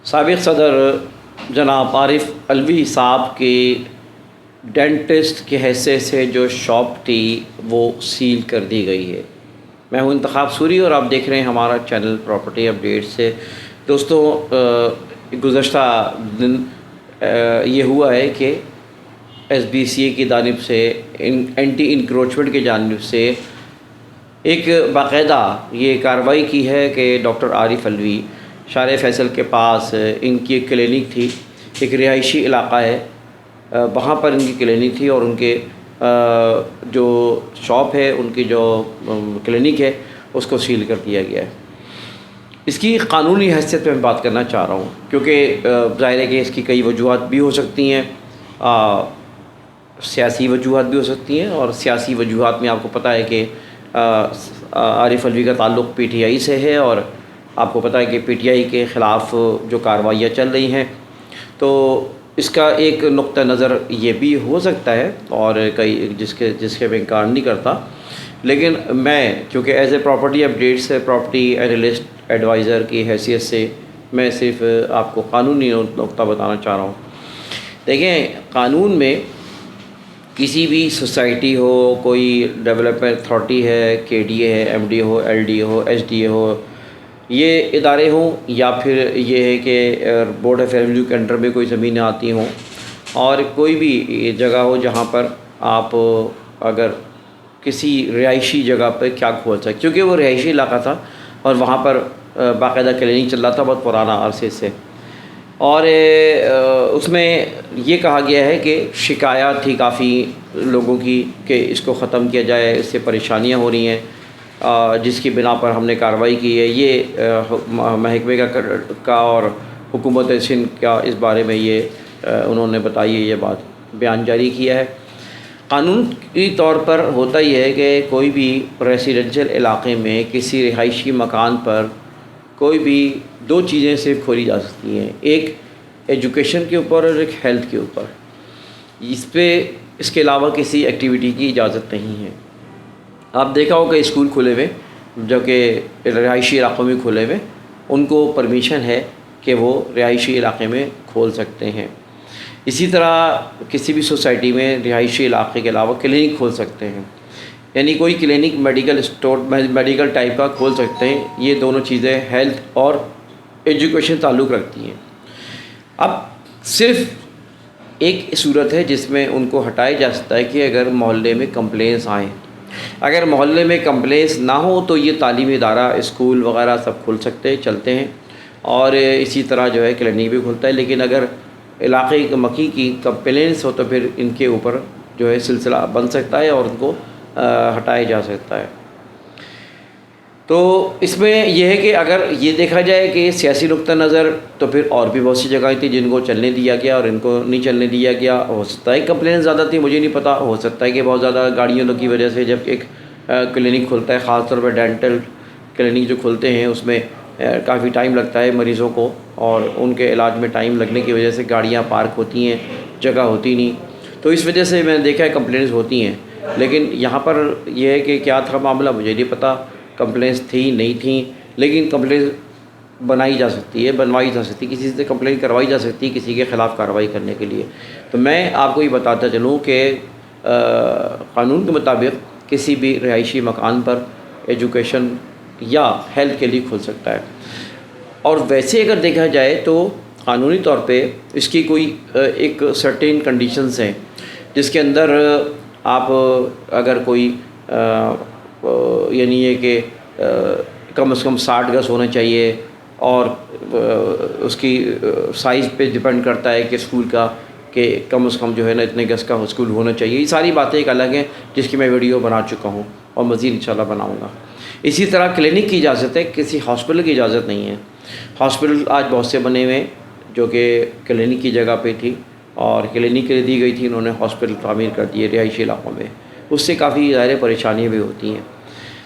سابق صدر جناب عارف علوی صاحب کی ڈینٹسٹ کی حیثیت سے جو شاپ تھی وہ سیل کر دی گئی ہے۔ میں ہوں انتخاب سوری اور آپ دیکھ رہے ہیں ہمارا چینل پراپرٹی اپڈیٹ سے۔ دوستوں، گزشتہ دن یہ ہوا ہے کہ ایس بی سی اے کی جانب سے اینٹی انکروچمنٹ کی جانب سے ایک باقاعدہ یہ کارروائی کی ہے کہ ڈاکٹر عارف علوی شارع فیصل کے پاس ان کی ایک کلینک تھی، ایک رہائشی علاقہ ہے، وہاں پر ان کی کلینک تھی اور ان کے جو شاپ ہے، ان کی جو کلینک ہے، اس کو سیل کر دیا گیا ہے۔ اس کی قانونی حیثیت میں بات کرنا چاہ رہا ہوں، کیونکہ ظاہر ہے کہ اس کی کئی وجوہات بھی ہو سکتی ہیں، سیاسی وجوہات بھی ہو سکتی ہیں، اور سیاسی وجوہات میں آپ کو پتہ ہے کہ عارف علوی کا تعلق پی ٹی آئی سے ہے، اور آپ کو پتہ ہے کہ پی ٹی آئی کے خلاف جو کارروائیاں چل رہی ہیں، تو اس کا ایک نقطہ نظر یہ بھی ہو سکتا ہے، اور کئی جس کے میں انکار نہیں کرتا، لیکن میں چونکہ ایز اے پراپرٹی اپڈیٹ سے پراپرٹی اینالسٹ ایڈوائزر کی حیثیت سے میں صرف آپ کو قانونی نقطہ بتانا چاہ رہا ہوں۔ دیکھیں، قانون میں کسی بھی سوسائٹی ہو، کوئی ڈیولپمنٹ اتھارٹی ہے، کے ڈی اے ہے، ایم ڈی ہو، ایل ڈی ہو، ایس ڈی اے ہو، یہ ادارے ہوں، یا پھر یہ ہے کہ بورڈ آف ریونیو کے انڈر میں کوئی زمینیں آتی ہوں، اور کوئی بھی جگہ ہو جہاں پر آپ اگر کسی رہائشی جگہ پہ کیا کھول سکتے، کیونکہ وہ رہائشی علاقہ تھا اور وہاں پر باقاعدہ کلینک چل رہا تھا بہت پرانا عرصے سے، اور اس میں یہ کہا گیا ہے کہ شکایات تھی کافی لوگوں کی کہ اس کو ختم کیا جائے، اس سے پریشانیاں ہو رہی ہیں، جس کی بنا پر ہم نے کارروائی کی ہے۔ یہ محکمے کا اور حکومت سندھ کا اس بارے میں یہ انہوں نے بتائی ہے، یہ بات بیان جاری کیا ہے۔ قانونی طور پر ہوتا یہ ہے کہ کوئی بھی ریزیڈنشل علاقے میں کسی رہائشی مکان پر کوئی بھی دو چیزیں صرف کھولی جا سکتی ہیں، ایک ایجوکیشن کے اوپر اور ایک ہیلتھ کے اوپر۔ اس کے علاوہ کسی ایکٹیویٹی کی اجازت نہیں ہے۔ آپ دیکھا ہو کہ اسکول کھلے ہوئے جو کہ رہائشی علاقوں میں کھلے ہوئے، ان کو پرمیشن ہے کہ وہ رہائشی علاقے میں کھول سکتے ہیں۔ اسی طرح کسی بھی سوسائٹی میں رہائشی علاقے کے علاوہ کلینک کھول سکتے ہیں، یعنی کوئی clinic medical store medical type کا کھول سکتے ہیں۔ یہ دونوں چیزیں ہیلتھ اور ایجوکیشن تعلق رکھتی ہیں۔ اب صرف ایک صورت ہے جس میں ان کو ہٹایا جا سکتا ہے کہ اگر محلے میں کمپلینس آئیں۔ اگر محلے میں کمپلینس نہ ہو تو یہ تعلیمی ادارہ، اسکول وغیرہ سب کھل سکتے چلتے ہیں، اور اسی طرح جو ہے کلینک بھی کھلتا ہے، لیکن اگر علاقے مکی کی کمپلینس ہو تو پھر ان کے اوپر جو ہے سلسلہ بن سکتا ہے اور ان کو ہٹایا جا سکتا ہے۔ تو اس میں یہ ہے کہ اگر یہ دیکھا جائے کہ سیاسی نقطہ نظر، تو پھر اور بھی بہت سی جگہیں تھیں جن کو چلنے دیا گیا اور ان کو نہیں چلنے دیا گیا۔ ہو سکتا ہے کمپلین زیادہ تھی، مجھے نہیں پتہ، ہو سکتا ہے کہ بہت زیادہ گاڑیوں کی وجہ سے جب ایک کلینک کھلتا ہے، خاص طور پہ ڈینٹل کلینک جو کھلتے ہیں، اس میں کافی ٹائم لگتا ہے مریضوں کو، اور ان کے علاج میں ٹائم لگنے کی وجہ سے گاڑیاں پارک ہوتی ہیں، جگہ ہوتی نہیں، تو اس وجہ سے میں نے دیکھا ہے کمپلینس ہوتی ہیں۔ لیکن یہاں پر یہ ہے کہ کیا تھا معاملہ مجھے نہیں پتہ، کمپلینس تھی نہیں تھیں، لیکن کمپلینس بنائی جا سکتی ہے، بنوائی جا سکتی ہے، کسی سے کمپلین کروائی جا سکتی ہے کسی کے خلاف کارروائی کرنے کے لیے۔ تو میں آپ کو یہ بتاتا چلوں کہ قانون کے مطابق کسی بھی رہائشی مکان پر ایجوکیشن یا ہیلتھ کے لیے کھل سکتا ہے، اور ویسے اگر دیکھا جائے تو قانونی طور پہ اس کی کوئی ایک سرٹین کنڈیشنز ہیں، جس کے اندر آپ اگر کوئی یعنی یہ کہ کم از کم 60 گز ہونا چاہیے، اور اس کی سائز پہ ڈپینڈ کرتا ہے کہ اسکول کا، کہ کم از کم جو ہے نا اتنے گز کا اسکول ہونا چاہیے۔ یہ ساری باتیں ایک الگ ہیں جس کی میں ویڈیو بنا چکا ہوں اور مزید انشاءاللہ بناؤں گا۔ اسی طرح کلینک کی اجازت ہے، کسی ہاسپٹل کی اجازت نہیں ہے۔ ہاسپٹل آج بہت سے بنے ہوئے جو کہ کلینک کی جگہ پہ تھی، اور کلینک کے لیے دی گئی تھی، انہوں نے ہاسپٹل تعمیر کر دیے رہائشی علاقوں میں، اس سے کافی ظاہر پریشانیاں بھی ہوتی ہیں۔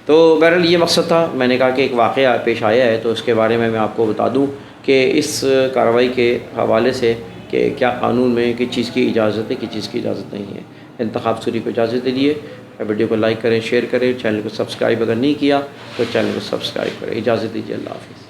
تو بہرحال یہ مقصد تھا، میں نے کہا کہ ایک واقعہ پیش آیا ہے تو اس کے بارے میں آپ کو بتا دوں کہ اس کارروائی کے حوالے سے کہ کیا قانون میں کس چیز کی اجازت ہے، کس چیز کی اجازت نہیں ہے۔ انتخاب سوری کو اجازت دیجیے، ویڈیو کو لائک کریں، شیئر کریں، چینل کو سبسکرائب اگر نہیں کیا تو چینل کو سبسکرائب کریں۔ اجازت دیجیے، اللہ حافظ۔